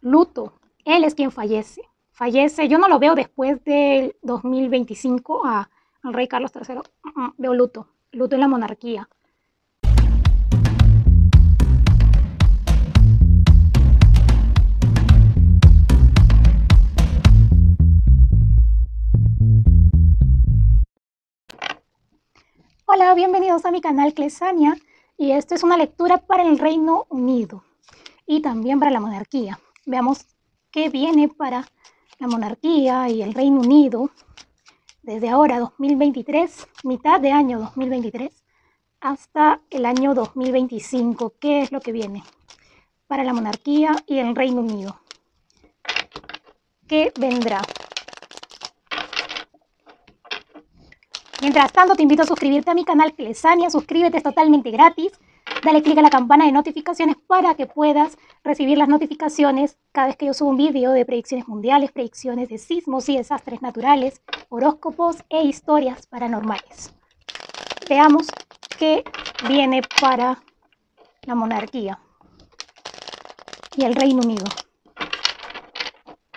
luto. Él es quien fallece. Fallece, yo no lo veo después del 2025 al rey Carlos III. Veo luto. Luto en la monarquía. Hola, bienvenidos a mi canal Clesania y esto es una lectura para el Reino Unido y también para la monarquía. Veamos qué viene para la monarquía y el Reino Unido desde ahora 2023, mitad de año 2023, hasta el año 2025. ¿Qué es lo que viene para la monarquía y el Reino Unido? ¿Qué vendrá? Mientras tanto, te invito a suscribirte a mi canal Clesania. Suscríbete, es totalmente gratis. Dale click a la campana de notificaciones para que puedas recibir las notificaciones cada vez que yo subo un vídeo de predicciones mundiales, predicciones de sismos y desastres naturales, horóscopos e historias paranormales. Veamos qué viene para la monarquía y el Reino Unido.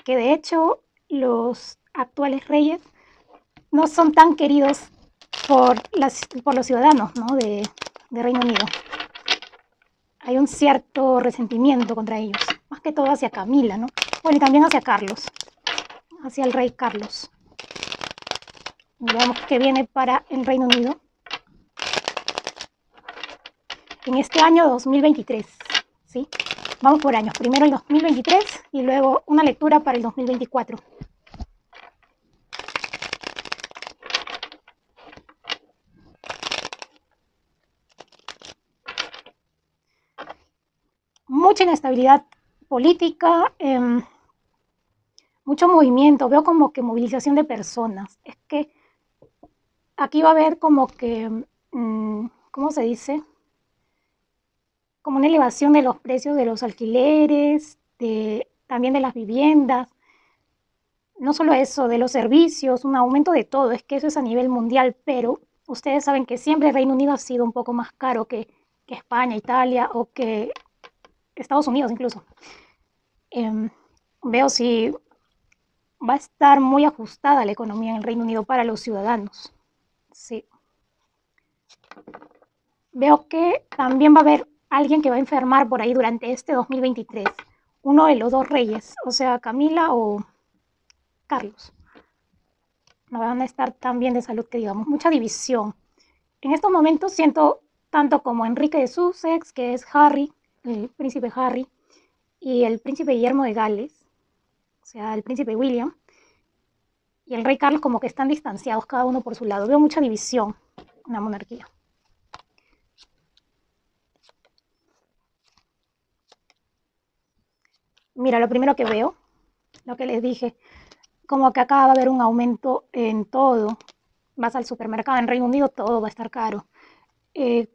Que de hecho los actuales reyes no son tan queridos por los ciudadanos, ¿no? de Reino Unido. Hay un cierto resentimiento contra ellos, más que todo hacia Camila, ¿no? Bueno, y también hacia Carlos, hacia el rey Carlos. Veamos qué viene para el Reino Unido en este año 2023, ¿sí? Vamos por años, primero el 2023 y luego una lectura para el 2024. Mucha inestabilidad política, mucho movimiento, veo como que movilización de personas. Es que aquí va a haber como que, ¿cómo se dice? Como una elevación de los precios de los alquileres, también de las viviendas. No solo eso, de los servicios, un aumento de todo, es que eso es a nivel mundial, pero ustedes saben que siempre el Reino Unido ha sido un poco más caro que España, Italia o que Estados Unidos incluso. Veo si va a estar muy ajustada la economía en el Reino Unido para los ciudadanos. Sí. Veo que también va a haber alguien que va a enfermar por ahí durante este 2023. Uno de los dos reyes, o sea, Camila o Carlos. No van a estar tan bien de salud que digamos, mucha división. En estos momentos siento tanto como Enrique de Sussex, que es Harry, el príncipe Harry, y el príncipe Guillermo de Gales, o sea, el príncipe William, y el rey Carlos como que están distanciados cada uno por su lado. Veo mucha división en la monarquía. Mira, lo primero que veo, lo que les dije, como que acá va a haber un aumento en todo. Vas al supermercado en Reino Unido, todo va a estar caro.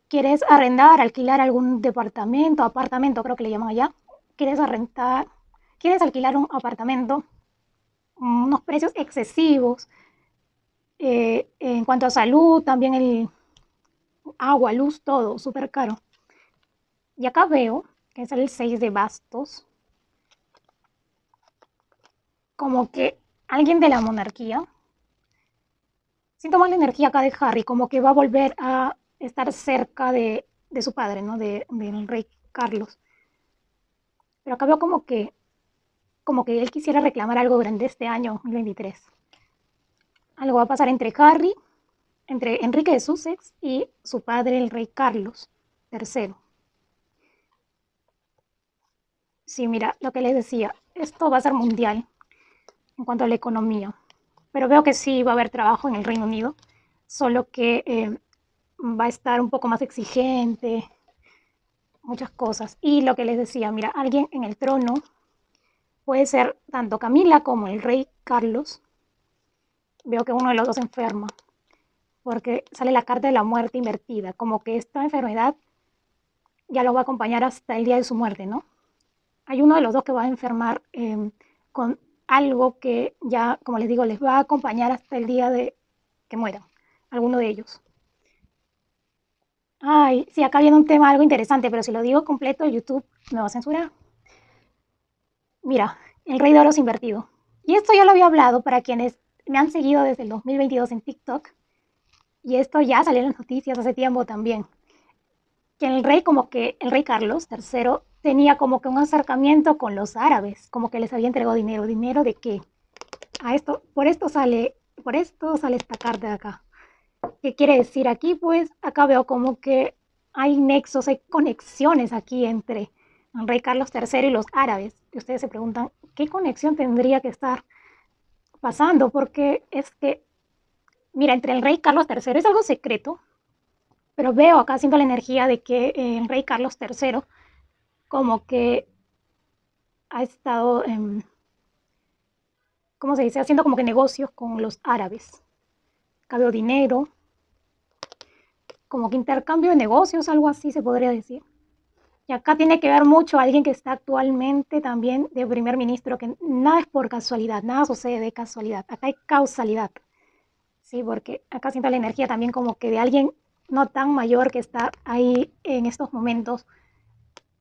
¿Quieres arrendar, alquilar algún departamento, apartamento, creo que le llaman allá? ¿Quieres arrendar, quieres alquilar un apartamento? Unos precios excesivos. En cuanto a salud, también el agua, luz, todo súper caro. Y acá veo que es el 6 de bastos, como que alguien de la monarquía, siento más la energía acá de Harry, como que va a volver a estar cerca de su padre, ¿no? Del rey Carlos. Pero acá veo como que él quisiera reclamar algo durante este año 2023. Algo va a pasar entre Harry, entre Enrique de Sussex y su padre, el rey Carlos III. Sí, mira, lo que les decía, esto va a ser mundial en cuanto a la economía, pero veo que sí va a haber trabajo en el Reino Unido, solo que va a estar un poco más exigente, muchas cosas. Y lo que les decía, mira, alguien en el trono puede ser tanto Camila como el rey Carlos. Veo que uno de los dos enferma, porque sale la carta de la muerte invertida, como que esta enfermedad ya lo va a acompañar hasta el día de su muerte, ¿no? Hay uno de los dos que va a enfermar con algo que ya, como les digo, les va a acompañar hasta el día de que mueran, alguno de ellos. Ay, sí, acá viene un tema algo interesante, pero si lo digo completo, YouTube me va a censurar. Mira, el rey de oros invertido. Y esto ya lo había hablado para quienes me han seguido desde el 2022 en TikTok. Y esto ya salió en las noticias hace tiempo también. Que el rey, como que el rey Carlos III, tenía como que un acercamiento con los árabes, como que les había entregado dinero. ¿Dinero de qué? A esto, por esto sale esta carta de acá. ¿Qué quiere decir aquí? Pues acá veo como que hay nexos, hay conexiones aquí entre el rey Carlos III y los árabes. Y ustedes se preguntan, ¿qué conexión tendría que estar pasando? Porque es que, mira, entre el rey Carlos III es algo secreto, pero veo acá haciendo la energía de que el rey Carlos III como que ha estado, ¿cómo se dice? Haciendo como que negocios con los árabes. Acá veo dinero, como que intercambio de negocios, algo así se podría decir. Y acá tiene que ver mucho alguien que está actualmente también de primer ministro, que nada es por casualidad, nada sucede de casualidad. Acá hay causalidad, ¿sí? Porque acá siento la energía también como que de alguien no tan mayor que está ahí en estos momentos,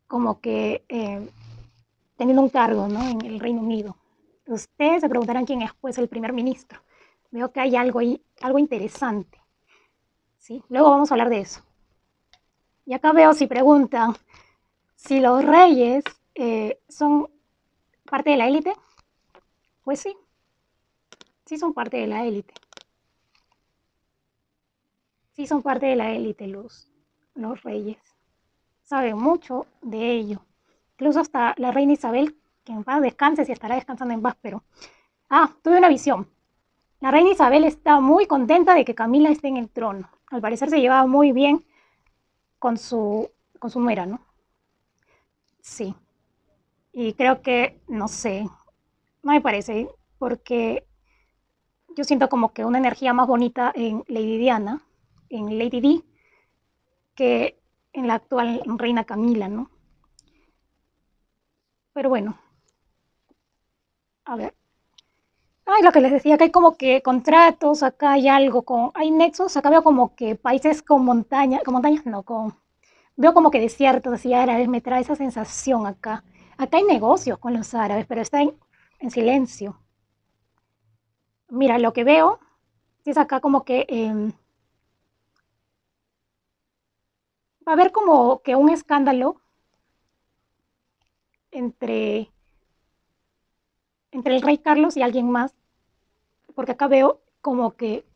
como que teniendo un cargo, ¿no? En el Reino Unido. Ustedes se preguntarán quién es, pues, el primer ministro. Veo que hay algo ahí, algo interesante, ¿sí? Luego vamos a hablar de eso. Y acá veo si preguntan si los reyes son parte de la élite. Pues sí, sí son parte de la élite. Sí son parte de la élite los reyes. Saben mucho de ello. Incluso hasta la reina Isabel, que en paz descanse si estará descansando en paz, pero... Ah, tuve una visión. La reina Isabel está muy contenta de que Camila esté en el trono. Al parecer se llevaba muy bien con con su nuera, ¿no? Sí. Y creo que, no sé, no me parece, porque yo siento como que una energía más bonita en Lady Diana, en Lady Di, que en la actual reina Camila, ¿no? Pero bueno, a ver. Ay, lo que les decía, que hay como que contratos, acá hay algo con, hay nexos, acá veo como que países con montañas no, veo como que desiertos así árabes, me trae esa sensación acá. Acá hay negocios con los árabes, pero está en silencio. Mira, lo que veo es acá como que va a haber como que un escándalo entre, entre el rey Carlos y alguien más, porque acá veo como que,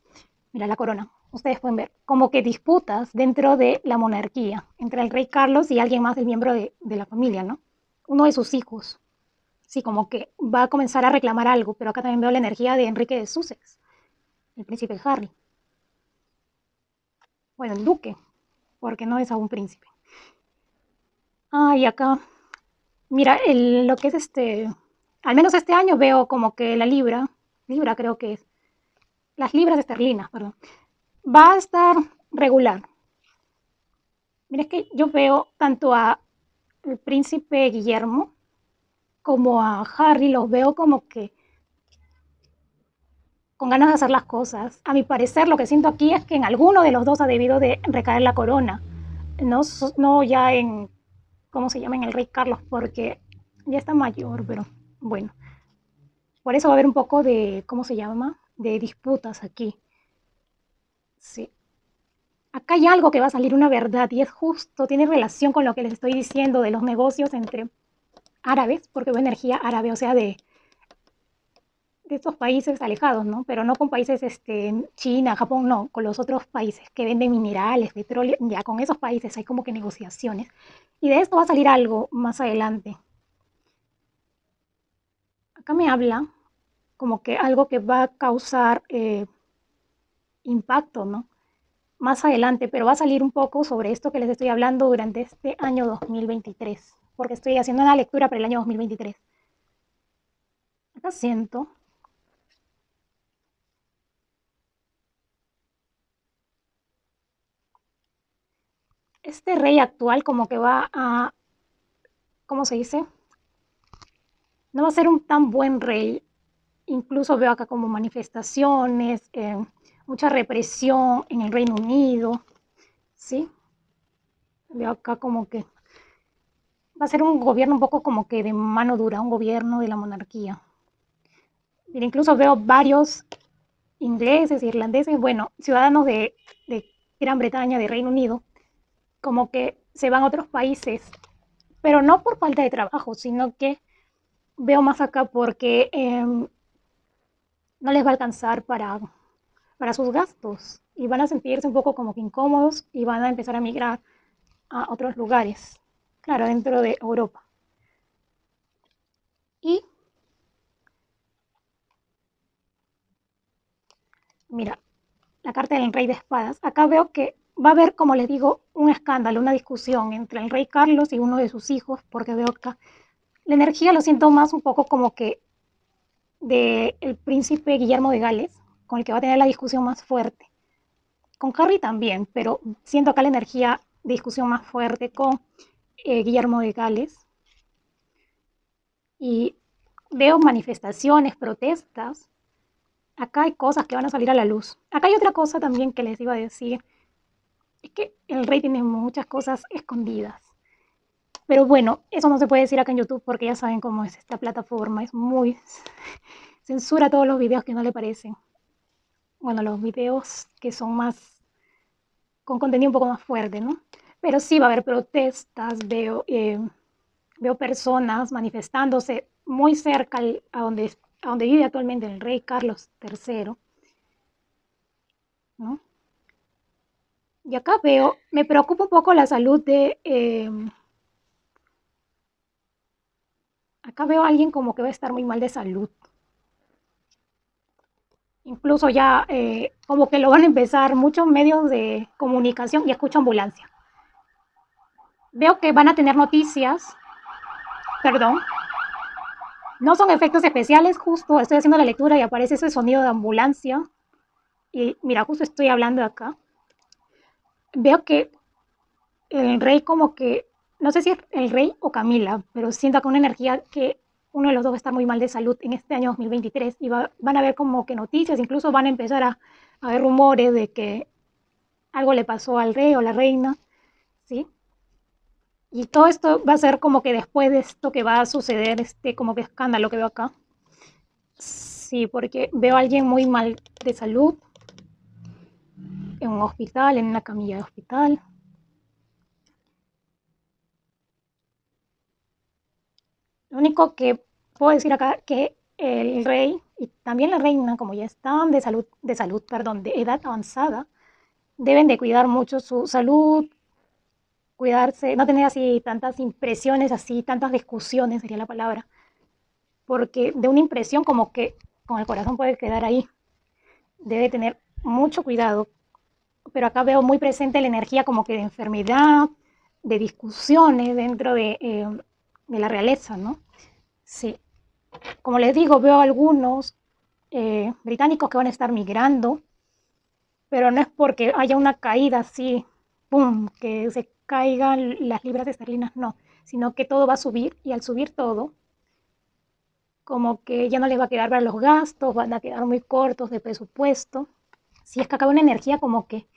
mira la corona, ustedes pueden ver, como que disputas dentro de la monarquía, entre el rey Carlos y alguien más del miembro de la familia, ¿no? Uno de sus hijos. Sí, como que va a comenzar a reclamar algo, pero acá también veo la energía de Enrique de Sussex, el príncipe Harry. Bueno, el duque, porque no es aún príncipe. Ah, y acá, mira, lo que es al menos este año veo como que la libra creo que es, las libras esterlinas, perdón, va a estar regular. Mira, es que yo veo tanto a el príncipe Guillermo como a Harry, los veo como que con ganas de hacer las cosas. A mi parecer, lo que siento aquí es que en alguno de los dos ha debido de recaer la corona. No, no ya en, ¿cómo se llama? En el rey Carlos, porque ya está mayor, pero bueno. Por eso va a haber un poco de, ¿cómo se llama? De disputas aquí. Sí. Acá hay algo que va a salir una verdad y es justo, tiene relación con lo que les estoy diciendo de los negocios entre árabes, porque veo energía árabe, o sea, de estos países alejados, ¿no? Pero no con países, China, Japón, no, con los otros países que venden minerales, petróleo, ya con esos países hay como que negociaciones. Y de esto va a salir algo más adelante. Acá me habla como que algo que va a causar impacto, ¿no? Más adelante, pero va a salir un poco sobre esto que les estoy hablando durante este año 2023, porque estoy haciendo una lectura para el año 2023. Acá siento este rey actual como que va a, ¿cómo se dice? No va a ser un tan buen rey. Incluso veo acá como manifestaciones, mucha represión en el Reino Unido, ¿sí? Veo acá como que va a ser un gobierno un poco como que de mano dura, un gobierno de la monarquía. Mira, incluso veo varios ingleses, irlandeses, bueno, ciudadanos de Gran Bretaña, de Reino Unido, como que se van a otros países, pero no por falta de trabajo, sino que veo más acá porque no les va a alcanzar para sus gastos y van a sentirse un poco como que incómodos y van a empezar a migrar a otros lugares, claro, dentro de Europa. Y mira, la carta del rey de espadas, acá veo que va a haber, como les digo, un escándalo, una discusión entre el rey Carlos y uno de sus hijos, porque veo acá la energía lo siento más un poco como que del príncipe Guillermo de Gales, con el que va a tener la discusión más fuerte. Con Harry también, pero siento acá la energía de discusión más fuerte con Guillermo de Gales. Y veo manifestaciones, protestas. Acá hay cosas que van a salir a la luz. Acá hay otra cosa también que les iba a decir. Es que el rey tiene muchas cosas escondidas. Pero bueno, eso no se puede decir acá en YouTube porque ya saben cómo es esta plataforma. Es muy... censura todos los videos que no le parecen. Bueno, los videos que son más... con contenido un poco más fuerte, ¿no? Pero sí va a haber protestas, veo personas manifestándose muy cerca a donde vive actualmente el rey Carlos III, ¿no? Y acá veo, me preocupa un poco la salud acá veo a alguien como que va a estar muy mal de salud. Incluso ya como que lo van a empezar muchos medios de comunicación y escucho ambulancia. Veo que van a tener noticias, perdón, no son efectos especiales, justo estoy haciendo la lectura y aparece ese sonido de ambulancia. Y mira, justo estoy hablando acá. Veo que el rey como que, no sé si es el rey o Camila, pero siento con una energía que uno de los dos va a estar muy mal de salud en este año 2023 y van a ver como que noticias, incluso van a empezar a ver rumores de que algo le pasó al rey o la reina, ¿sí? Y todo esto va a ser como que después de esto que va a suceder, este como que escándalo que veo acá. Sí, porque veo a alguien muy mal de salud en un hospital, en una camilla de hospital. Lo único que puedo decir acá que el rey y también la reina, como ya están perdón, de edad avanzada, deben de cuidar mucho su salud, cuidarse, no tener así tantas impresiones, así tantas discusiones sería la palabra, porque de una impresión como que con el corazón puede quedar ahí. Debe tener mucho cuidado, pero acá veo muy presente la energía como que de enfermedad, de discusiones dentro de la realeza, ¿no? Sí, como les digo, veo algunos británicos que van a estar migrando, pero no es porque haya una caída así, ¡pum!, que se caigan las libras esterlinas, no, sino que todo va a subir y al subir todo, como que ya no les va a quedar para los gastos, van a quedar muy cortos de presupuesto. Si es que acaba una energía como que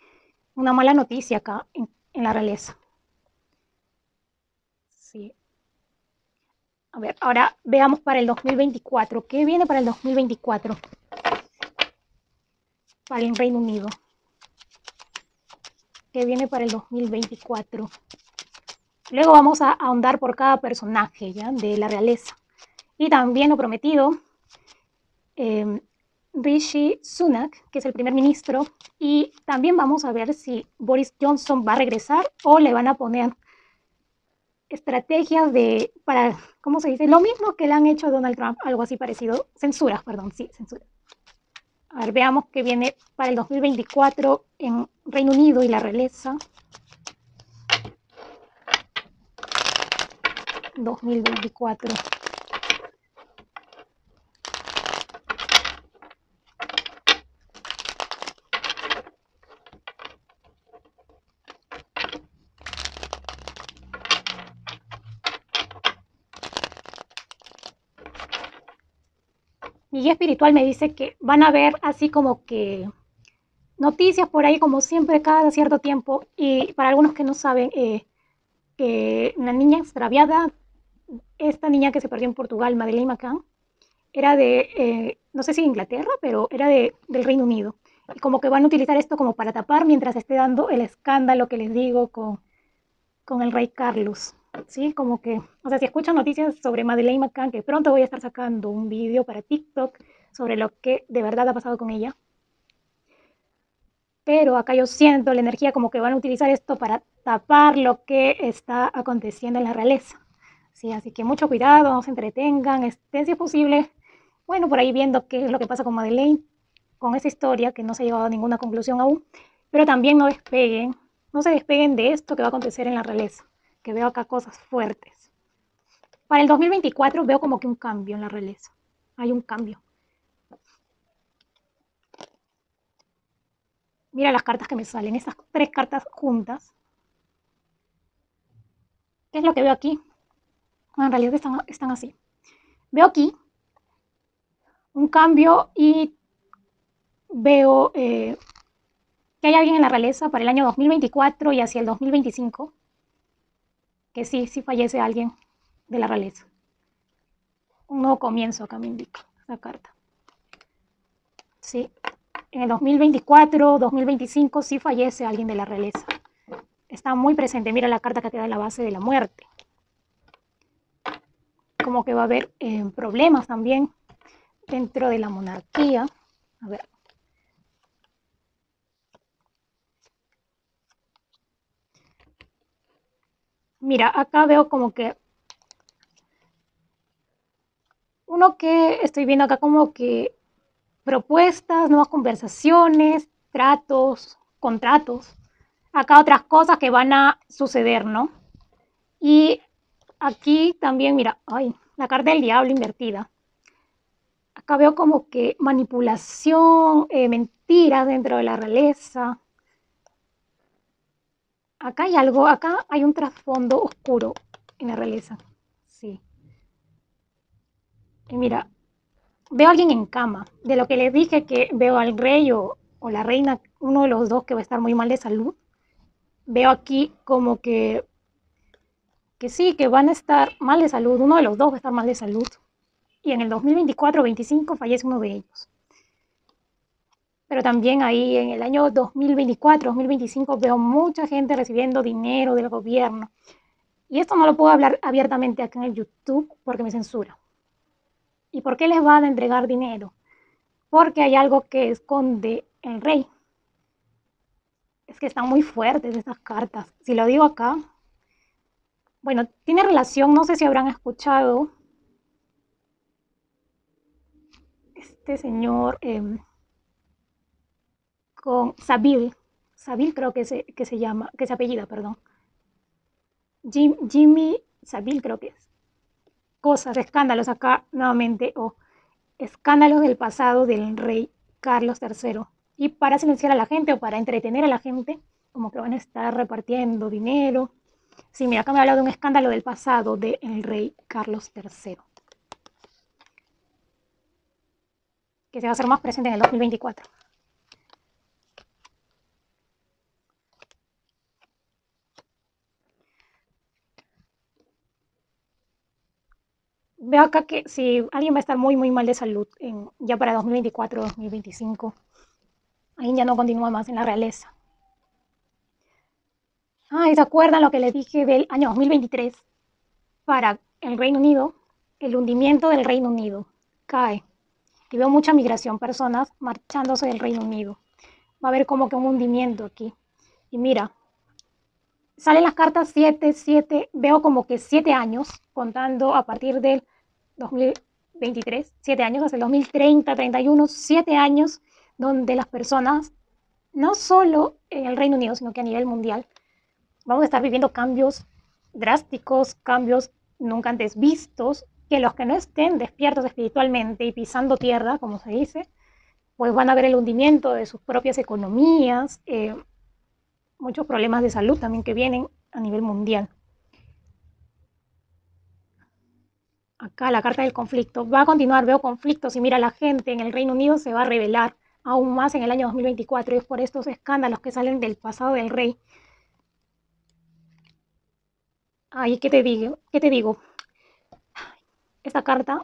una mala noticia acá en la realeza. Sí. A ver, ahora veamos para el 2024. ¿Qué viene para el 2024? Para el Reino Unido. ¿Qué viene para el 2024? Luego vamos a ahondar por cada personaje, ¿ya?, de la realeza. Y también lo prometido, Rishi Sunak, que es el primer ministro, y también vamos a ver si Boris Johnson va a regresar o le van a poner estrategias para, ¿cómo se dice? Lo mismo que le han hecho a Donald Trump, algo así parecido, censura, perdón, sí, censura. A ver, veamos qué viene para el 2024 en Reino Unido y la realeza. 2024. Mi guía espiritual me dice que van a ver así como que noticias por ahí como siempre cada cierto tiempo y para algunos que no saben, una niña extraviada, esta niña que se perdió en Portugal, Madeleine McCann, era no sé si de Inglaterra, pero era del Reino Unido. Y como que van a utilizar esto como para tapar mientras esté dando el escándalo que les digo con el rey Carlos. ¿Sí? Como que, o sea, si escuchan noticias sobre Madeleine McCann, que pronto voy a estar sacando un video para TikTok sobre lo que de verdad ha pasado con ella. Pero acá yo siento la energía como que van a utilizar esto para tapar lo que está aconteciendo en la realeza. Sí, así que mucho cuidado, no se entretengan, estén si es posible, bueno, por ahí viendo qué es lo que pasa con Madeleine, con esa historia que no se ha llegado a ninguna conclusión aún, pero también no despeguen, no se despeguen de esto que va a acontecer en la realeza, que veo acá cosas fuertes. Para el 2024 veo como que un cambio en la realeza, hay un cambio. Mira las cartas que me salen, estas tres cartas juntas. ¿Qué es lo que veo aquí? Bueno, en realidad están así. Veo aquí un cambio y veo que hay alguien en la realeza para el año 2024 y hacia el 2025, que sí fallece alguien de la realeza. Un nuevo comienzo acá me indica la carta. Sí, en el 2024, 2025 sí fallece alguien de la realeza. Está muy presente, mira la carta que te da la base de la muerte. Como que va a haber problemas también dentro de la monarquía. A ver. Mira, acá veo como que uno que estoy viendo acá como que propuestas, nuevas conversaciones, tratos, contratos. Acá otras cosas que van a suceder, ¿no? Y aquí también, mira, ay, la carta del diablo invertida. Acá veo como que manipulación, mentiras dentro de la realeza. Acá hay algo, acá hay un trasfondo oscuro en la realeza. Sí. Y mira, veo a alguien en cama. De lo que les dije que veo al rey o la reina, uno de los dos que va a estar muy mal de salud. Veo aquí como que sí, que van a estar mal de salud. Uno de los dos va a estar mal de salud. Y en el 2024-25 fallece uno de ellos. Pero también ahí en el año 2024-2025 veo mucha gente recibiendo dinero del gobierno. Y esto no lo puedo hablar abiertamente acá en el YouTube porque me censura. ¿Y por qué les van a entregar dinero? Porque hay algo que esconde el rey. Es que están muy fuertes estas cartas. Si lo digo acá, bueno, tiene relación, no sé si habrán escuchado este señor con Savile. Savile creo que se llama, que se apellida, perdón. Jimmy Savile creo que es. Cosas, escándalos acá nuevamente, o escándalos del pasado del rey Carlos III. Y para silenciar a la gente o para entretener a la gente, como que van a estar repartiendo dinero. Sí, mira, acá me habla de un escándalo del pasado del rey Carlos III, que se va a hacer más presente en el 2024. Veo acá que si alguien va a estar muy, muy mal de salud ya para 2024-2025, ahí ya no continúa más en la realeza. Ay, ¿se acuerdan lo que les dije del año 2023? Para el Reino Unido, el hundimiento del Reino Unido cae. Y veo mucha migración, personas marchándose del Reino Unido. Va a haber como que un hundimiento aquí. Y mira, salen las cartas 7, 7, veo como que 7 años, contando a partir del 2023, 7 años, hasta el 2030, 31, 7 años, donde las personas, no solo en el Reino Unido, sino que a nivel mundial, vamos a estar viviendo cambios drásticos, cambios nunca antes vistos, que los que no estén despiertos espiritualmente y pisando tierra, como se dice, pues van a ver el hundimiento de sus propias economías, muchos problemas de salud también que vienen a nivel mundial. Acá la carta del conflicto va a continuar, veo conflictos y mira, la gente en el Reino Unido se va a rebelar aún más en el año 2024 y es por estos escándalos que salen del pasado del rey. Ay, ¿qué te digo? ¿Qué te digo? Esta carta,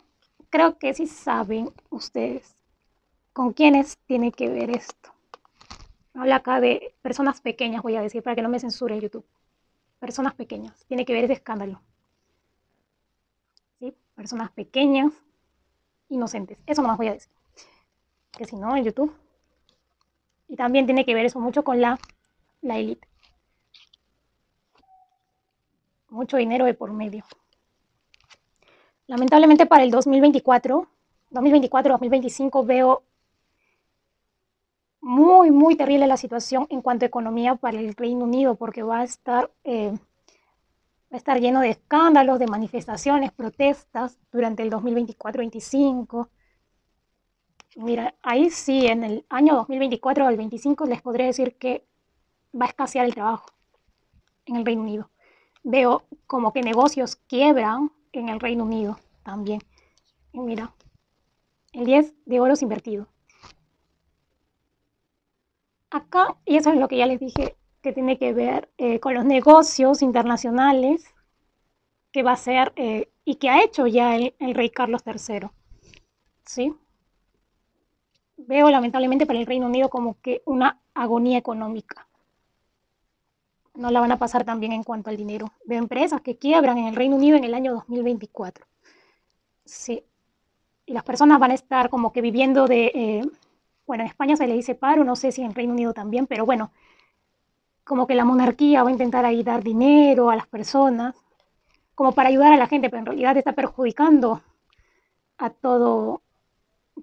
creo que sí saben ustedes con quiénes tiene que ver esto. Habla acá de personas pequeñas, voy a decir, para que no me censure YouTube. Personas pequeñas. Tiene que ver ese escándalo. ¿Sí? Personas pequeñas, inocentes. Eso no más voy a decir. Que si no, en YouTube. Y también tiene que ver eso mucho con la élite. Mucho dinero de por medio. Lamentablemente para el 2024-2025 veo muy, muy terrible la situación en cuanto a economía para el Reino Unido, porque va a estar lleno de escándalos, de manifestaciones, protestas durante el 2024-25. Mira, ahí sí, en el año 2024 al 25 les podré decir que va a escasear el trabajo en el Reino Unido. Veo como que negocios quiebran en el Reino Unido también. Y mira, el 10 de oros invertido. Acá, y eso es lo que ya les dije, que tiene que ver con los negocios internacionales que va a hacer y que ha hecho ya el rey Carlos III. ¿Sí? Veo lamentablemente para el Reino Unido como que una agonía económica. No la van a pasar tan bien en cuanto al dinero. Veo empresas que quiebran en el Reino Unido en el año 2024. Sí, y las personas van a estar como que viviendo bueno, en España se le dice paro, no sé si en Reino Unido también, pero bueno, como que la monarquía va a intentar ahí dar dinero a las personas, como para ayudar a la gente, pero en realidad está perjudicando a todo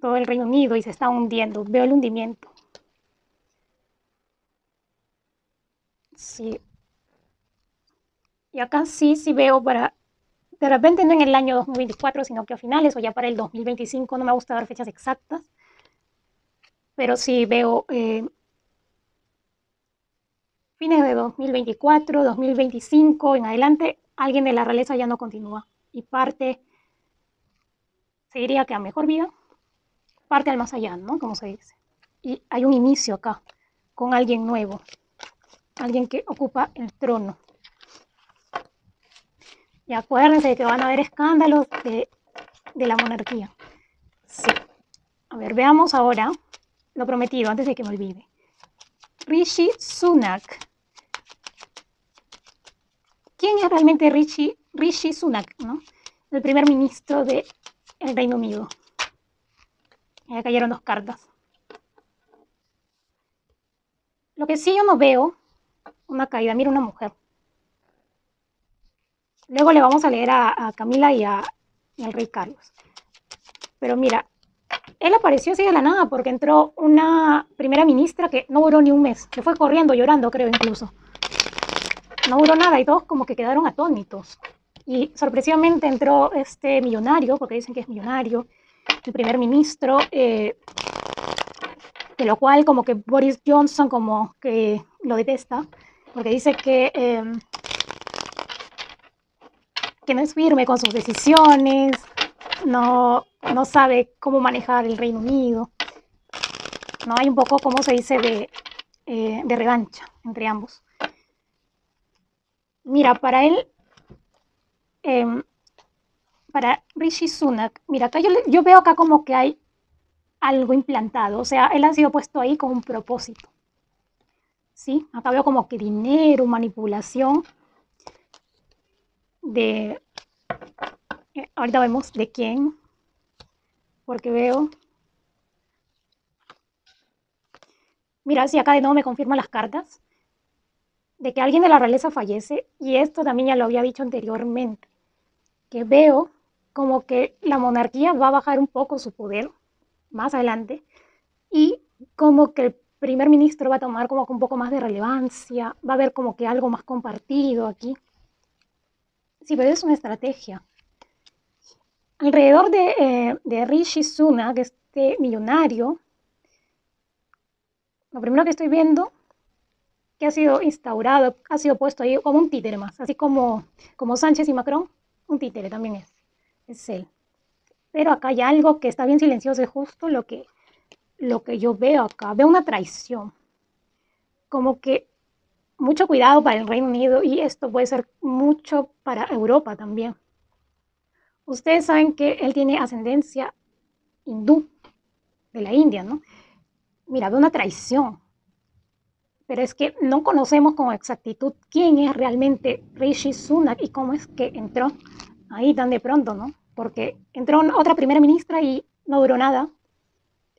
el Reino Unido y se está hundiendo. Veo el hundimiento. Sí. Y acá sí veo de repente no en el año 2024, sino que a finales o ya para el 2025, no me gusta dar fechas exactas, pero sí veo fines de 2024, 2025 en adelante, alguien de la realeza ya no continúa y parte, se diría que a mejor vida, parte al más allá, ¿no? Como se dice. Y hay un inicio acá con alguien nuevo, alguien que ocupa el trono. Y acuérdense de que van a haber escándalos de la monarquía. Sí. A ver, veamos ahora lo prometido antes de que me olvide. Rishi Sunak. ¿Quién es realmente Rishi Sunak, ¿no? El primer ministro del Reino Unido. Ya cayeron dos cartas. Lo que sí yo no veo, una caída, mira una mujer. Luego le vamos a leer a Camila y al rey Carlos. Pero mira, él apareció así de la nada porque entró una primera ministra que no duró ni un mes, que fue corriendo, llorando creo incluso. No duró nada y todos como que quedaron atónitos. Y sorpresivamente entró este millonario, porque dicen que es millonario, el primer ministro, de lo cual como que Boris Johnson como que lo detesta, porque dice que no es firme con sus decisiones, no sabe cómo manejar el Reino Unido, no hay un poco, como se dice, de revancha entre ambos. Mira, eh, para Rishi Sunak, mira, acá yo veo acá como que hay algo implantado, o sea, él ha sido puesto ahí con un propósito, ¿sí? Acá veo como que dinero, manipulación, de, ahorita vemos de quién, porque veo, mira, si acá de nuevo me confirman las cartas, de que alguien de la realeza fallece, y esto también ya lo había dicho anteriormente, que veo como que la monarquía va a bajar un poco su poder más adelante, y como que el primer ministro va a tomar como que un poco más de relevancia, va a haber como que algo más compartido aquí. Sí, pero es una estrategia. Alrededor de Rishi Sunak, este millonario, lo primero que estoy viendo que ha sido instaurado, ha sido puesto ahí como un títere más, así como Sánchez y Macron, un títere también es él. Pero acá hay algo que está bien silencioso, es justo lo que yo veo acá. Veo una traición, como que mucho cuidado para el Reino Unido y esto puede ser mucho para Europa también. Ustedes saben que él tiene ascendencia hindú, de la India, ¿no? Mira, de una traición. Pero es que no conocemos con exactitud quién es realmente Rishi Sunak y cómo es que entró ahí tan de pronto, ¿no? Porque entró otra primera ministra y no duró nada.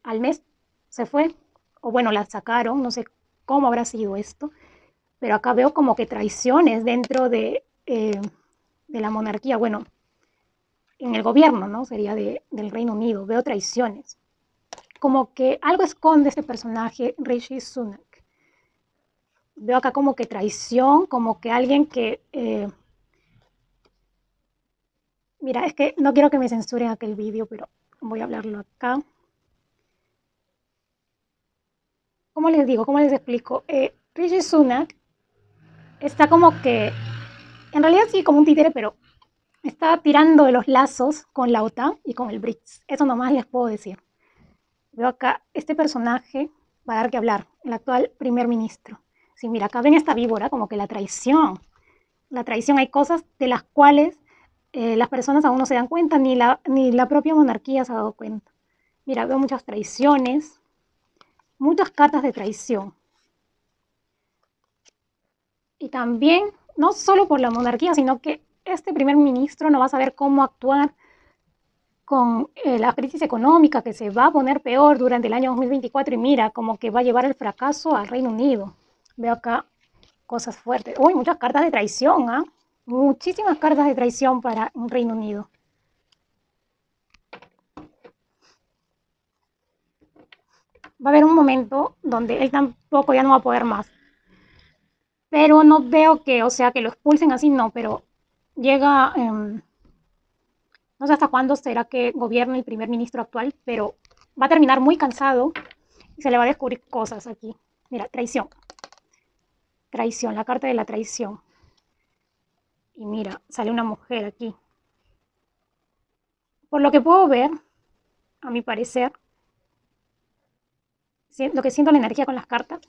Al mes se fue, o bueno, la sacaron, no sé cómo habrá sido esto, pero acá veo como que traiciones dentro de la monarquía, bueno, en el gobierno, ¿no? Sería del Reino Unido, veo traiciones. Como que algo esconde este personaje, Rishi Sunak. Veo acá como que traición, como que alguien que... mira, es que no quiero que me censuren aquel vídeo, pero voy a hablarlo acá. ¿Cómo les digo? ¿Cómo les explico? Rishi Sunak está como que, en realidad sí, como un títere, pero está tirando de los lazos con la OTAN y con el BRICS. Eso nomás les puedo decir. Veo acá, este personaje va a dar que hablar, el actual primer ministro. Sí, mira, acá ven esta víbora, como que la traición. La traición, hay cosas de las cuales las personas aún no se dan cuenta, ni la propia monarquía se ha dado cuenta. Mira, veo muchas traiciones, muchas cartas de traición. Y también, no solo por la monarquía, sino que este primer ministro no va a saber cómo actuar con la crisis económica que se va a poner peor durante el año 2024 y mira, como que va a llevar el fracaso al Reino Unido. Veo acá cosas fuertes. Uy, muchas cartas de traición, ¿ah? Muchísimas cartas de traición para un Reino Unido. Va a haber un momento donde él tampoco ya no va a poder más. Pero no veo que, o sea, que lo expulsen así, no, pero llega, no sé hasta cuándo será que gobierne el primer ministro actual, pero va a terminar muy cansado y se le va a descubrir cosas aquí. Mira, traición. Traición, la carta de la traición. Y mira, sale una mujer aquí. Por lo que puedo ver, a mi parecer, lo que siento la energía con las cartas,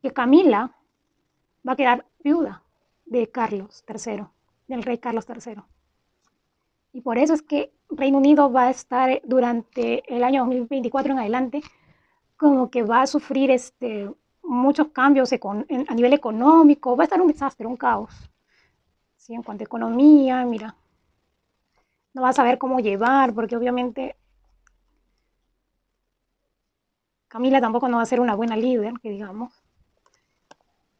que Camila va a quedar viuda de Carlos III, del rey Carlos III. Y por eso es que Reino Unido va a estar durante el año 2024 en adelante como que va a sufrir muchos cambios a nivel económico, va a estar un desastre, un caos. ¿Sí? En cuanto a economía, mira, no va a saber cómo llevar, porque obviamente Camila tampoco no va a ser una buena líder, que digamos.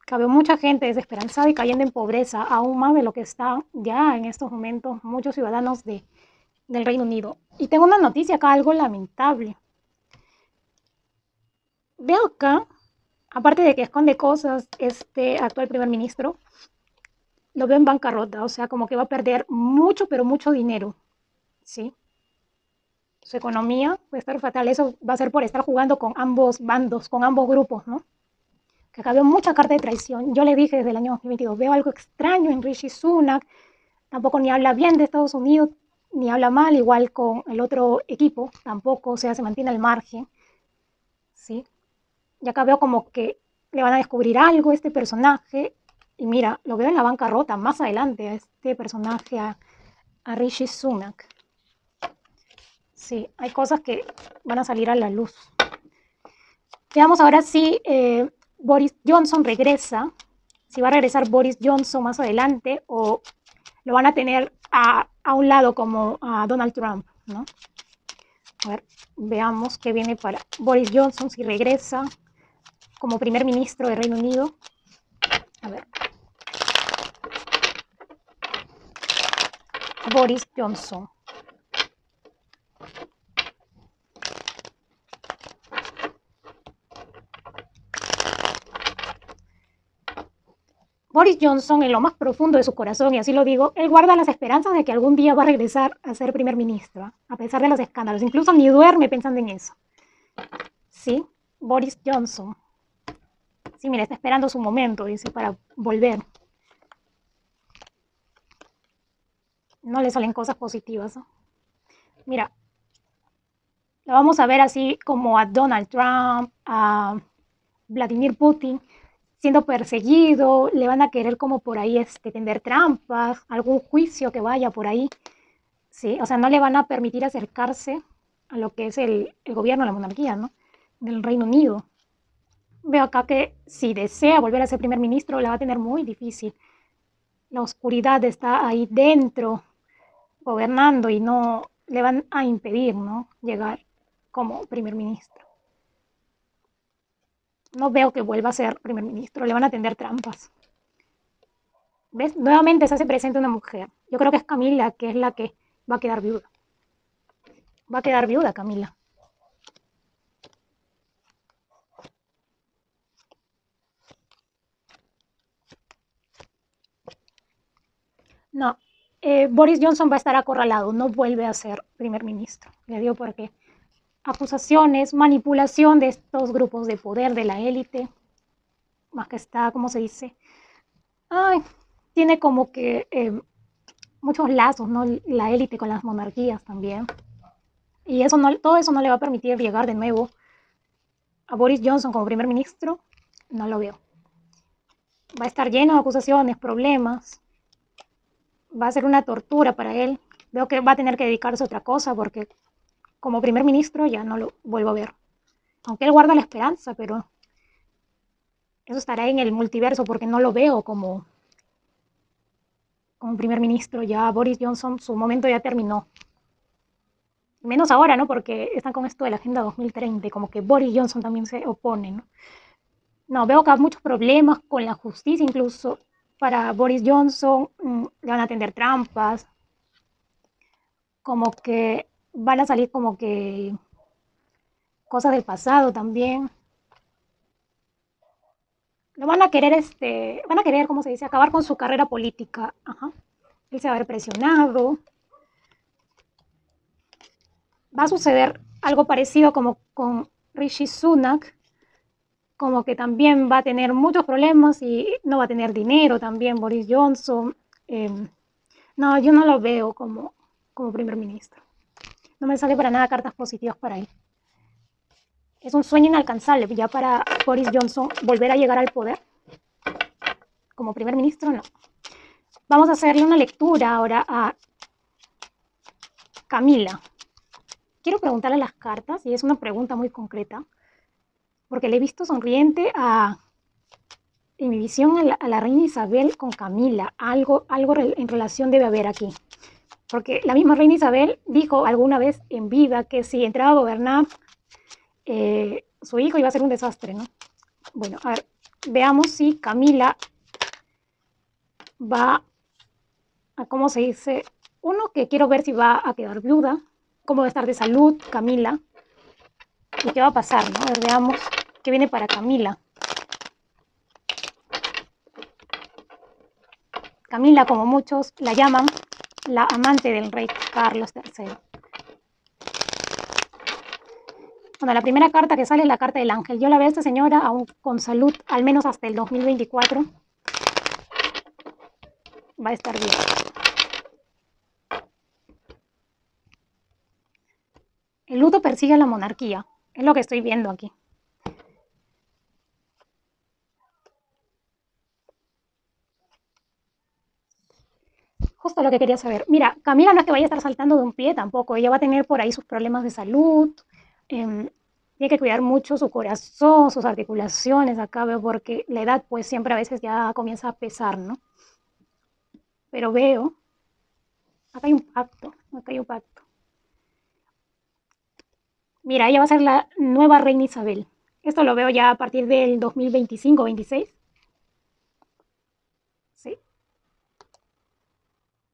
Cabe mucha gente desesperanzada y cayendo en pobreza, aún más de lo que están ya en estos momentos muchos ciudadanos del Reino Unido. Y tengo una noticia acá, algo lamentable. Veo acá, aparte de que esconde cosas, este actual primer ministro, lo veo en bancarrota, o sea, como que va a perder mucho, pero mucho dinero, ¿sí? Su economía va a estar fatal, eso va a ser por estar jugando con ambos bandos, con ambos grupos, ¿no? Que acá veo mucha carta de traición. Yo le dije desde el año 2022, veo algo extraño en Rishi Sunak, tampoco ni habla bien de Estados Unidos, ni habla mal, igual con el otro equipo, tampoco, o sea, se mantiene al margen, ¿sí? Y acá veo como que le van a descubrir algo a este personaje, y mira, lo veo en la bancarrota más adelante a este personaje, a Rishi Sunak. Sí, hay cosas que van a salir a la luz. Veamos ahora si Boris Johnson regresa, si va a regresar Boris Johnson más adelante o lo van a tener a un lado como a Donald Trump, ¿no? A ver, veamos qué viene para Boris Johnson si regresa como primer ministro de Reino Unido. A ver. Boris Johnson. Boris Johnson, en lo más profundo de su corazón, y así lo digo, él guarda las esperanzas de que algún día va a regresar a ser primer ministro, a pesar de los escándalos. Incluso ni duerme pensando en eso. ¿Sí? Boris Johnson. Sí, mira, está esperando su momento, dice, para volver. No le salen cosas positivas, ¿no? Mira, la vamos a ver así como a Donald Trump, a Vladimir Putin. siendo perseguido, le van a querer como por ahí tender trampas, algún juicio que vaya por ahí, ¿sí? O sea, no le van a permitir acercarse a lo que es el gobierno, la monarquía, ¿no? Del Reino Unido. Veo acá que si desea volver a ser primer ministro, la va a tener muy difícil. La oscuridad está ahí dentro, gobernando, y no le van a impedir, ¿no?, llegar como primer ministro. No veo que vuelva a ser primer ministro, le van a tender trampas. ¿Ves? Nuevamente se hace presente una mujer. Yo creo que es Camila, que es la que va a quedar viuda. Va a quedar viuda, Camila. No, Boris Johnson va a estar acorralado, no vuelve a ser primer ministro. Le digo por qué. Acusaciones, manipulación de estos grupos de poder de la élite, más que está, ¿cómo se dice? Ay, tiene como que muchos lazos, ¿no? La élite con las monarquías también. Y eso no, todo eso no le va a permitir llegar de nuevo a Boris Johnson como primer ministro. No lo veo. Va a estar lleno de acusaciones, problemas. Va a ser una tortura para él. Veo que va a tener que dedicarse a otra cosa porque como primer ministro ya no lo vuelvo a ver. Aunque él guarda la esperanza, pero eso estará en el multiverso porque no lo veo como primer ministro. Ya Boris Johnson, su momento ya terminó. Menos ahora, ¿no? Porque están con esto de la Agenda 2030 y como que Boris Johnson también se opone, ¿no? No, veo que hay muchos problemas con la justicia, incluso para Boris Johnson le van a tender trampas, como que van a salir como que cosas del pasado también. Lo van a querer, ¿cómo se dice?, acabar con su carrera política. Ajá. Él se va a ver presionado. Va a suceder algo parecido como con Rishi Sunak, como que también va a tener muchos problemas y no va a tener dinero también Boris Johnson. Eh, no, yo no lo veo como primer ministro. No me sale para nada cartas positivas para él. Es un sueño inalcanzable ya para Boris Johnson volver a llegar al poder. Como primer ministro, no. Vamos a hacerle una lectura ahora a Camila. Quiero preguntarle las cartas y es una pregunta muy concreta porque le he visto sonriente en mi visión a la reina Isabel con Camila. Algo en relación debe haber aquí. Porque la misma reina Isabel dijo alguna vez en vida que si entraba a gobernar, su hijo iba a ser un desastre, ¿no? Bueno, a ver, veamos si Camila va a, ¿cómo se dice? Uno, que quiero ver si va a quedar viuda, cómo va a estar de salud Camila y qué va a pasar, ¿no? A ver, veamos qué viene para Camila. Camila, como muchos la llaman, la amante del rey Carlos III. Bueno, la primera carta que sale es la carta del ángel. Yo la veo a esta señora aún con salud, al menos hasta el 2024. Va a estar bien. El luto persigue a la monarquía. Es lo que estoy viendo aquí. Justo lo que quería saber. Mira, Camila no es que vaya a estar saltando de un pie tampoco. Ella va a tener por ahí sus problemas de salud. Tiene que cuidar mucho su corazón, sus articulaciones. Acá veo porque la edad pues siempre a veces ya comienza a pesar, ¿no? Pero veo, acá hay un pacto, acá hay un pacto. Mira, ella va a ser la nueva reina Isabel. Esto lo veo ya a partir del 2025-26. Sí.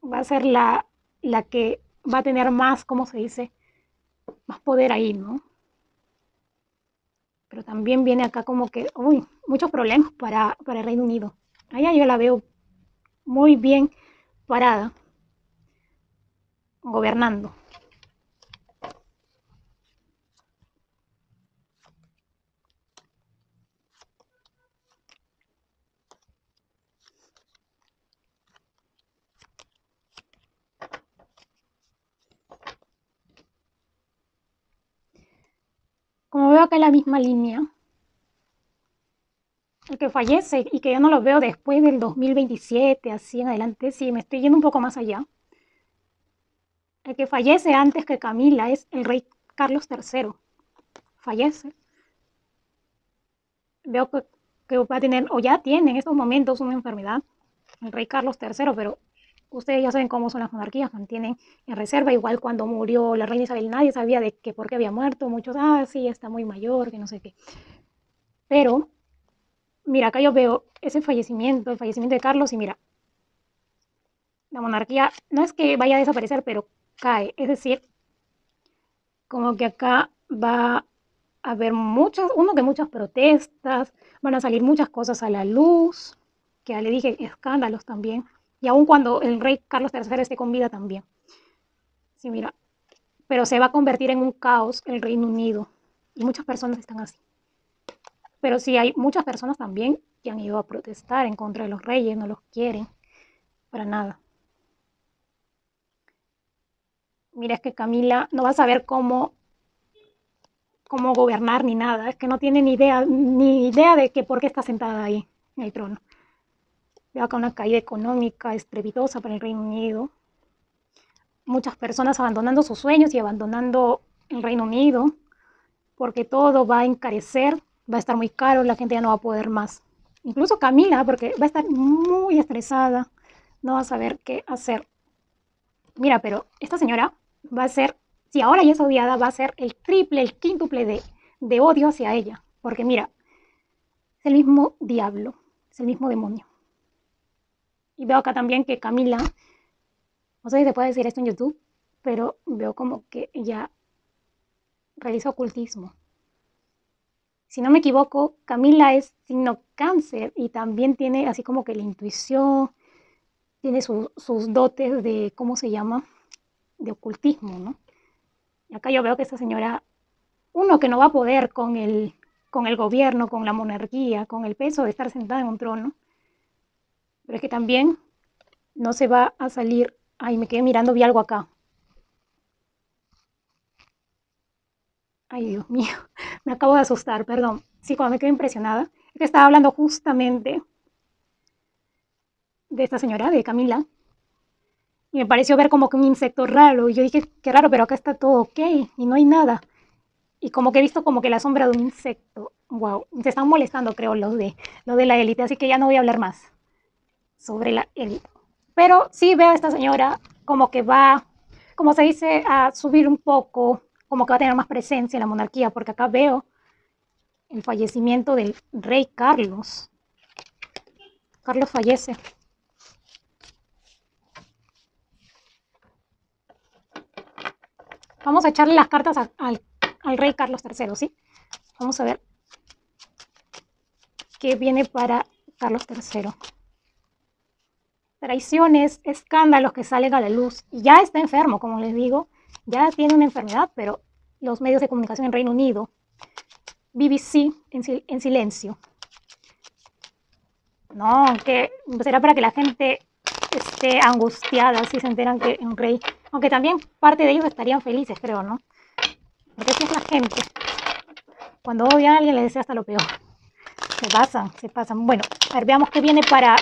Va a ser la que va a tener más, ¿cómo se dice? Más poder ahí, ¿no? Pero también viene acá como que, uy, muchos problemas para el Reino Unido. Allá yo la veo muy bien parada, gobernando. Como veo acá la misma línea, el que fallece y que yo no lo veo después del 2027, así en adelante, sí, me estoy yendo un poco más allá. El que fallece antes que Camila es el rey Carlos III. Fallece. Veo que va a tener, o ya tiene en estos momentos, una enfermedad, el rey Carlos III, pero ustedes ya saben cómo son las monarquías, mantienen en reserva. Igual cuando murió la reina Isabel, nadie sabía de que por qué había muerto. Muchos, sí, está muy mayor, que no sé qué. Pero, mira, acá yo veo ese fallecimiento, el fallecimiento de Carlos, y mira, la monarquía no es que vaya a desaparecer, pero cae. Es decir, como que acá va a haber muchas protestas, van a salir muchas cosas a la luz, que ya le dije, escándalos también, y aun cuando el rey Carlos III esté con vida también. Sí, mira, pero se va a convertir en un caos el Reino Unido, y muchas personas están así. Pero sí hay muchas personas también que han ido a protestar en contra de los reyes, no los quieren para nada. Mira, es que Camila no va a saber cómo gobernar ni nada, es que no tiene ni idea de que por qué está sentada ahí en el trono. Veo acá una caída económica estrepitosa para el Reino Unido, muchas personas abandonando sus sueños y abandonando el Reino Unido, porque todo va a encarecer, va a estar muy caro, la gente ya no va a poder más. Incluso Camila, porque va a estar muy estresada, no va a saber qué hacer. Mira, pero esta señora va a ser, si ahora ya es odiada, va a ser el triple, el quíntuple de odio hacia ella. Porque mira, es el mismo diablo, es el mismo demonio. Y veo acá también que Camila, no sé si se puede decir esto en YouTube, pero veo como que ella realiza ocultismo. Si no me equivoco, Camila es signo cáncer y también tiene así como que la intuición, tiene sus dotes de, ¿cómo se llama? De ocultismo, ¿no? Y acá yo veo que esta señora, uno que no va a poder con el gobierno, con la monarquía, con el peso de estar sentada en un trono, pero es que también no se va a salir. Ay, me quedé mirando, vi algo acá. Ay, Dios mío, me acabo de asustar, perdón. Sí, cuando me quedé impresionada, es que estaba hablando justamente de esta señora, de Camila, y me pareció ver como que un insecto raro, y yo dije, qué raro, pero acá está todo ok, y no hay nada. Y como que he visto como que la sombra de un insecto. Wow, se están molestando, creo, los de la élite, así que ya no voy a hablar más sobre la élite. Pero sí veo a esta señora como que va, como se dice, a subir un poco, como que va a tener más presencia en la monarquía, porque acá veo el fallecimiento del rey Carlos. Carlos fallece. Vamos a echarle las cartas al rey Carlos III, ¿sí? Vamos a ver qué viene para Carlos III. Traiciones, escándalos que salen a la luz. Ya está enfermo, como les digo, ya tiene una enfermedad, pero los medios de comunicación en Reino Unido, BBC en silencio. No, que será para que la gente esté angustiada si se enteran que un rey, aunque también parte de ellos estarían felices, creo, ¿no? Porque así es la gente. Cuando odia a alguien le desea hasta lo peor. Se pasan, se pasan. Bueno, a ver, veamos qué viene para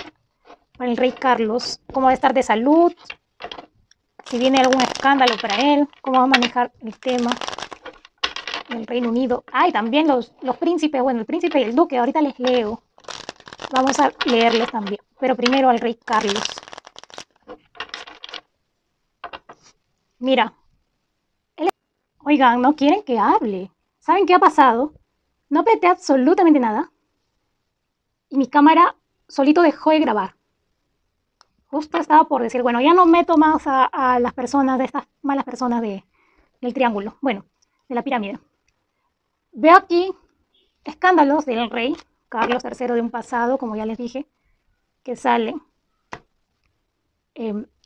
el rey Carlos. ¿Cómo va a estar de salud? Si viene algún escándalo para él, cómo va a manejar el tema del Reino Unido. Ay, también los príncipes, bueno, el príncipe y el duque, ahorita les leo. Vamos a leerles también, pero primero al rey Carlos. Mira, oigan, no quieren que hable. ¿Saben qué ha pasado? No apreté absolutamente nada y mi cámara solito dejó de grabar. Justo estaba por decir, bueno, ya no meto más a las personas, de estas malas personas del triángulo, bueno, de la pirámide. Veo aquí escándalos del rey Carlos III de un pasado, como ya les dije, que salen.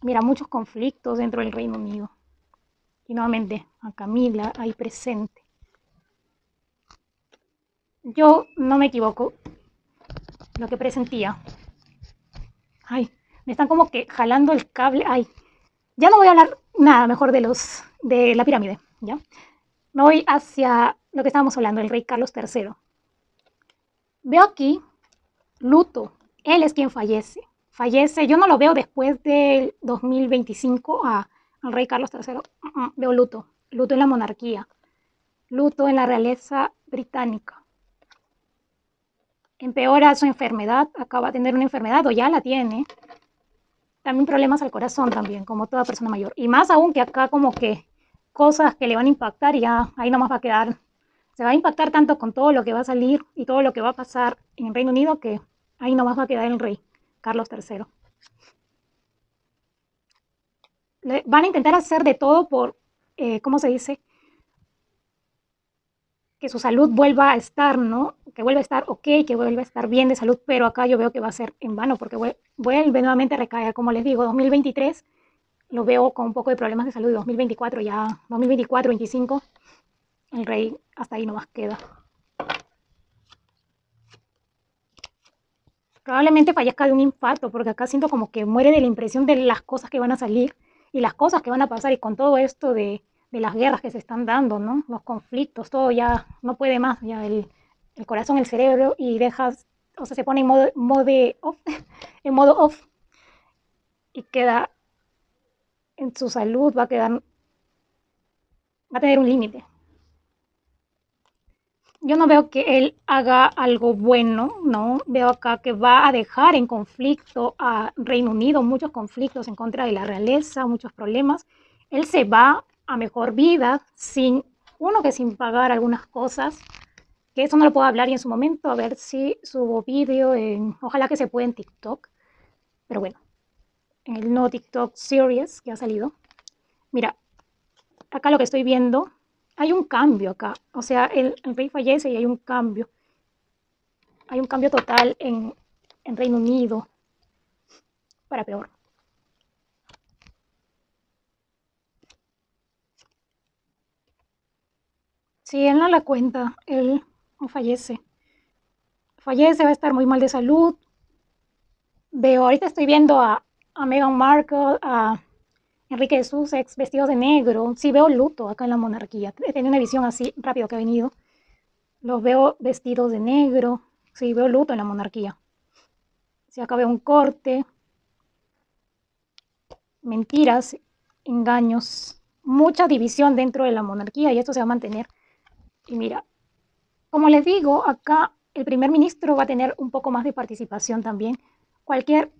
Mira, muchos conflictos dentro del Reino Unido. Y nuevamente a Camila ahí presente. Yo no me equivoco, lo que presentía. Ay, me están como que jalando el cable. Ay, ya no voy a hablar nada mejor de la pirámide, ¿ya? Me voy hacia lo que estábamos hablando, el rey Carlos III. Veo aquí luto. Él es quien fallece. Fallece, yo no lo veo después del 2025 al rey Carlos III. Veo luto. Luto en la monarquía. Luto en la realeza británica. Empeora su enfermedad, acaba de tener una enfermedad o ya la tiene. También problemas al corazón también, como toda persona mayor. Y más aún que acá como que cosas que le van a impactar y ya ahí nomás va a quedar. Se va a impactar tanto con todo lo que va a salir y todo lo que va a pasar en Reino Unido que ahí nomás va a quedar el rey Carlos III. Van a intentar hacer de todo por, ¿cómo se dice? Que su salud vuelva a estar, ¿no? Que vuelva a estar ok, que vuelva a estar bien de salud, pero acá yo veo que va a ser en vano porque vuelve nuevamente a recaer, como les digo, 2023 lo veo con un poco de problemas de salud, 2024 ya, 2024, 25, el rey hasta ahí nomás queda. Probablemente fallezca de un infarto, porque acá siento como que muere de la impresión de las cosas que van a salir y las cosas que van a pasar y con todo esto de las guerras que se están dando, ¿no? Los conflictos, todo ya no puede más, ya el corazón, el cerebro y dejas, o sea, se pone en modo off, en modo off y queda en su salud, va a tener un límite. Yo no veo que él haga algo bueno, ¿no? Veo acá que va a dejar en conflicto a Reino Unido, muchos conflictos en contra de la realeza, muchos problemas. Él se va a mejor vida sin pagar algunas cosas, que eso no lo puedo hablar y en su momento, a ver si subo vídeo, ojalá que se pueda en TikTok, pero bueno, en el nuevo TikTok Series que ha salido. Mira, acá lo que estoy viendo, hay un cambio acá, o sea, el rey fallece y hay un cambio. Hay un cambio total en Reino Unido para peor. Si él no la cuenta, él fallece. Fallece, va a estar muy mal de salud. Ahorita estoy viendo a Meghan Markle, a Enrique de Sussex vestidos de negro. Sí veo luto acá en la monarquía. He tenido una visión así rápido que ha venido. Los veo vestidos de negro. Sí, veo luto en la monarquía. Si acá veo un corte, mentiras, engaños, mucha división dentro de la monarquía y esto se va a mantener. Y mira, como les digo, acá el primer ministro va a tener un poco más de participación también. Cualquier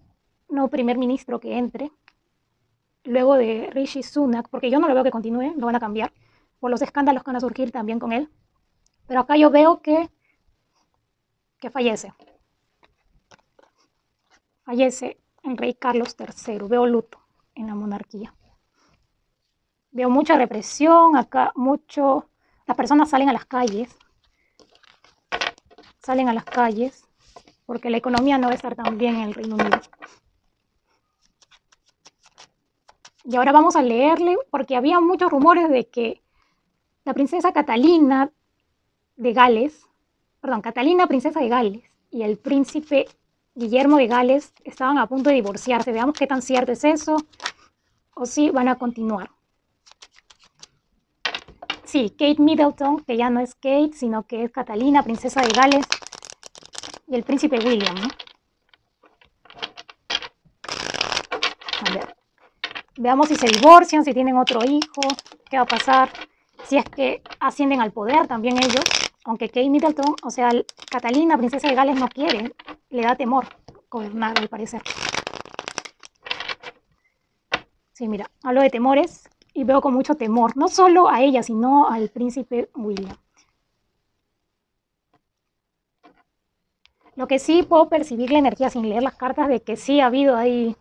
no primer ministro que entre, luego de Rishi Sunak, porque yo no lo veo que continúe, lo van a cambiar, por los escándalos que van a surgir también con él. Pero acá yo veo que fallece. Fallece el rey Carlos III. Veo luto en la monarquía. Veo mucha represión, acá mucho... Las personas salen a las calles, porque la economía no va a estar tan bien en el Reino Unido. Y ahora vamos a leerle, porque había muchos rumores de que la princesa Catalina de Gales, perdón, Catalina, princesa de Gales, y el príncipe Guillermo de Gales estaban a punto de divorciarse. Veamos qué tan cierto es eso, o si van a continuar. Sí, Kate Middleton, que ya no es Kate, sino que es Catalina, princesa de Gales, y el príncipe William, ¿no? A ver, veamos si se divorcian, si tienen otro hijo, qué va a pasar, si es que ascienden al poder también ellos, aunque Kate Middleton, o sea, Catalina, princesa de Gales, no quiere, le da temor gobernar al parecer. Sí, mira, hablo de temores y veo con mucho temor, no solo a ella, sino al príncipe William. Lo que sí puedo percibir la energía sin leer las cartas de que sí ha habido ahí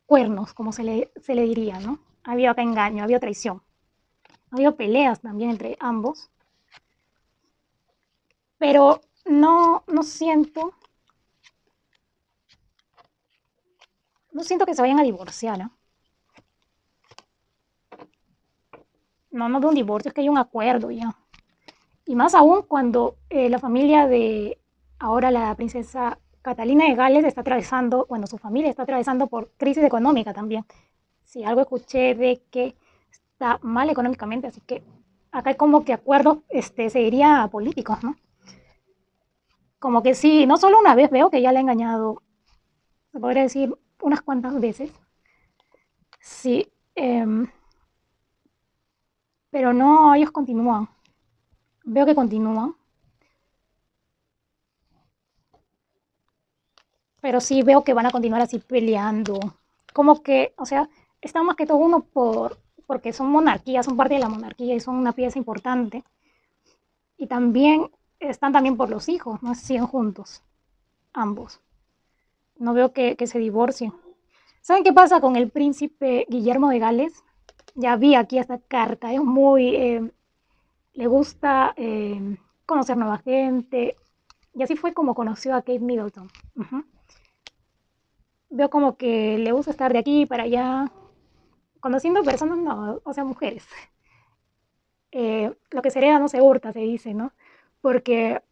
cuernos, como se le diría, ¿no? Ha habido acá engaño, ha habido traición, ha habido peleas también entre ambos, pero no siento que se vayan a divorciar, ¿no? No de un divorcio, es que hay un acuerdo ya. Y más aún cuando la familia de ahora la princesa Catalina de Gales está atravesando, bueno, su familia está atravesando por crisis económica también. Sí, algo escuché de que está mal económicamente, así que acá hay como que acuerdos, se diría políticos, ¿no? como que sí, no solo una vez, veo que ya le ha engañado, se podría decir, unas cuantas veces. Sí, pero no, ellos continúan. Veo que continúan, pero sí veo que van a continuar así peleando. Como que, o sea, están más que todo uno porque son monarquías, son parte de la monarquía y son una pieza importante. Y también están también por los hijos, no siguen juntos, ambos. No veo que se divorcien. ¿Saben qué pasa con el príncipe Guillermo de Gales? Ya vi aquí esta carta, es muy, le gusta conocer nueva gente, y así fue como conoció a Kate Middleton. Ujú. Veo como que le gusta estar de aquí para allá, conociendo personas, no, o sea, mujeres. Lo que se hereda no se hurta, se dice, ¿no? Porque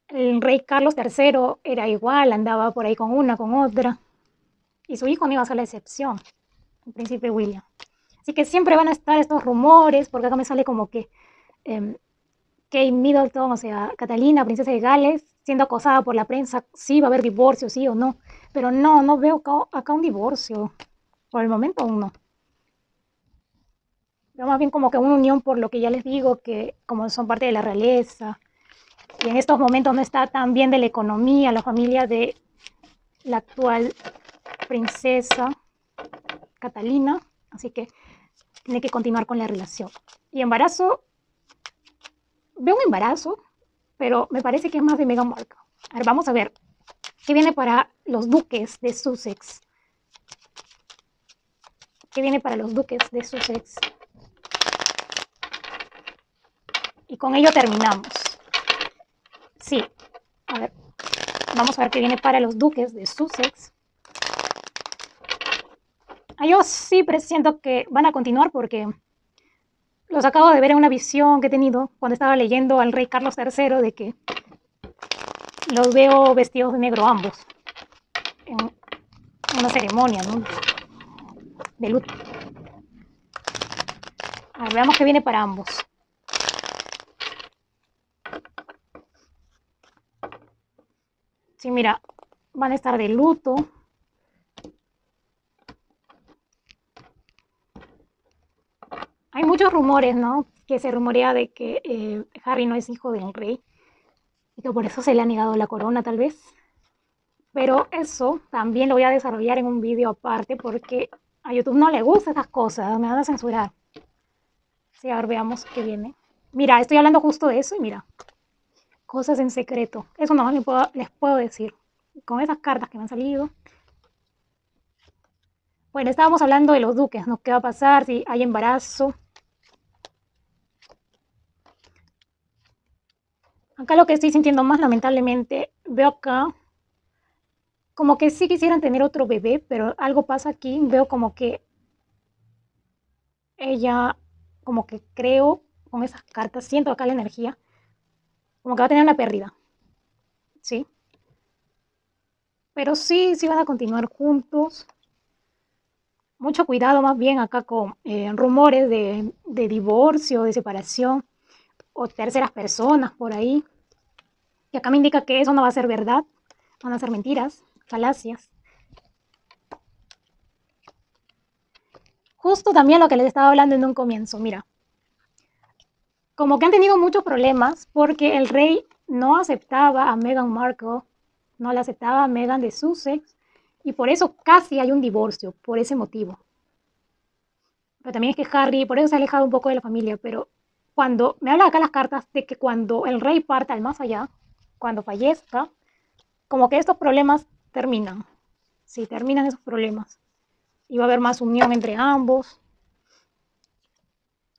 el rey Carlos III era igual, andaba por ahí con una, con otra, y su hijo no iba a ser la excepción, el príncipe William. Así que siempre van a estar estos rumores, porque acá me sale como que eh, Kate Middleton, o sea, Catalina, princesa de Gales, siendo acosada por la prensa, sí va a haber divorcio, sí o no. Pero no, no veo acá un divorcio. Por el momento aún no. Veo más bien como que una unión por lo que ya les digo, que como son parte de la realeza, y en estos momentos no está tan bien de la economía, la familia de la actual princesa Catalina, así que tiene que continuar con la relación. Y embarazo, veo un embarazo, pero me parece que es más de Meghan Markle. A ver, vamos a ver qué viene para los duques de Sussex. ¿Qué viene para los duques de Sussex? Y con ello terminamos. Sí, a ver, vamos a ver qué viene para los duques de Sussex. Yo sí presiento que van a continuar porque los acabo de ver en una visión que he tenido cuando estaba leyendo al rey Carlos III de que los veo vestidos de negro ambos en una ceremonia, ¿no? De luto. A ver, veamos qué viene para ambos. Sí, mira, van a estar de luto. Hay muchos rumores, ¿no? Que se rumorea de que Harry no es hijo del rey y que por eso se le ha negado la corona, tal vez. Pero eso también lo voy a desarrollar en un vídeo aparte porque a YouTube no le gustan esas cosas, me van a censurar. Sí, a ver, veamos qué viene. Mira, estoy hablando justo de eso y mira, cosas en secreto. Eso nomás les puedo decir. Con esas cartas que me han salido. Bueno, estábamos hablando de los duques, ¿no? ¿Qué va a pasar si hay embarazo? Acá lo que estoy sintiendo más, lamentablemente, veo acá como que sí quisieran tener otro bebé, pero algo pasa aquí. Veo como que ella, como que creo con esas cartas, siento acá la energía, como que va a tener una pérdida, ¿sí? Pero sí, sí van a continuar juntos. Mucho cuidado más bien acá con rumores de divorcio, de separación o terceras personas por ahí. Y acá me indica que eso no va a ser verdad, van a ser mentiras, falacias. Justo también lo que les estaba hablando en un comienzo, mira, como que han tenido muchos problemas porque el rey no aceptaba a Meghan Markle, no la aceptaba a Meghan de Sussex, y por eso casi hay un divorcio, por ese motivo. Pero también es que Harry, por eso se ha alejado un poco de la familia, pero cuando me hablan acá las cartas de que cuando el rey parta al más allá, cuando fallezca, como que estos problemas terminan. Sí, terminan esos problemas. Y va a haber más unión entre ambos.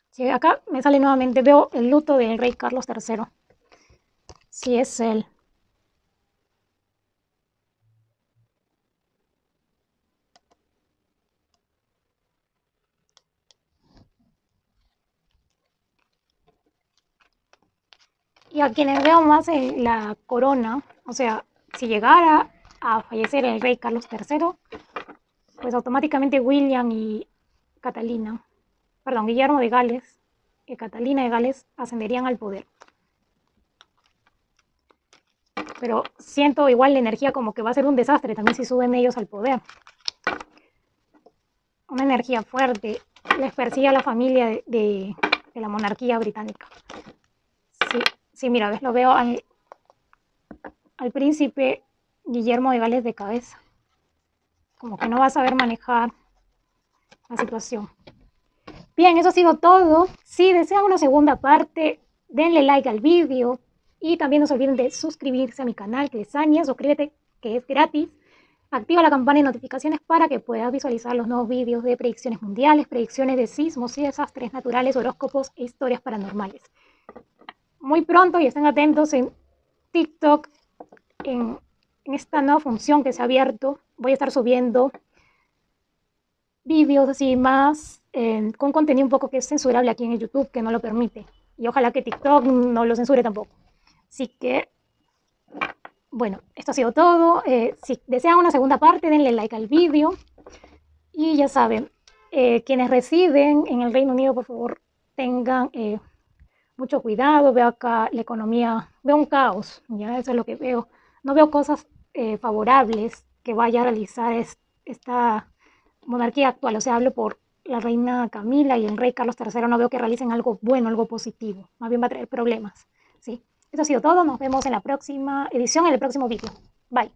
Sí, acá me sale nuevamente, veo el luto del rey Carlos III. Sí, es él. Y a quienes veo más en la corona, o sea, si llegara a fallecer el rey Carlos III, pues automáticamente William y Catalina, perdón, Guillermo de Gales y Catalina de Gales ascenderían al poder. pero siento igual la energía como que va a ser un desastre también si suben ellos al poder. Una energía fuerte, les persigue a la familia de la monarquía británica. Sí, sí, mira, ves, lo veo al príncipe Guillermo de Gales de cabeza, como que no va a saber manejar la situación. Bien, eso ha sido todo. Si desean una segunda parte, denle like al vídeo y también no se olviden de suscribirse a mi canal, que es Sania. Suscríbete, que es gratis. Activa la campana de notificaciones para que puedas visualizar los nuevos vídeos de predicciones mundiales, predicciones de sismos y desastres naturales, horóscopos e historias paranormales. Muy pronto, y estén atentos en TikTok, en esta nueva función que se ha abierto, voy a estar subiendo vídeos así más con contenido un poco que es censurable aquí en el YouTube, que no lo permite. Y ojalá que TikTok no lo censure tampoco. Así que, bueno, esto ha sido todo. Si desean una segunda parte, denle like al vídeo. Y ya saben, quienes residen en el Reino Unido, por favor, tengan mucho cuidado. Veo acá la economía, veo un caos, ya eso es lo que veo. No veo cosas favorables que vaya a realizar esta monarquía actual. O sea, hablo por la reina Camila y el rey Carlos III. No veo que realicen algo bueno, algo positivo. Más bien va a traer problemas. ¿Sí? Esto ha sido todo. Nos vemos en la próxima edición, en el próximo vídeo. Bye.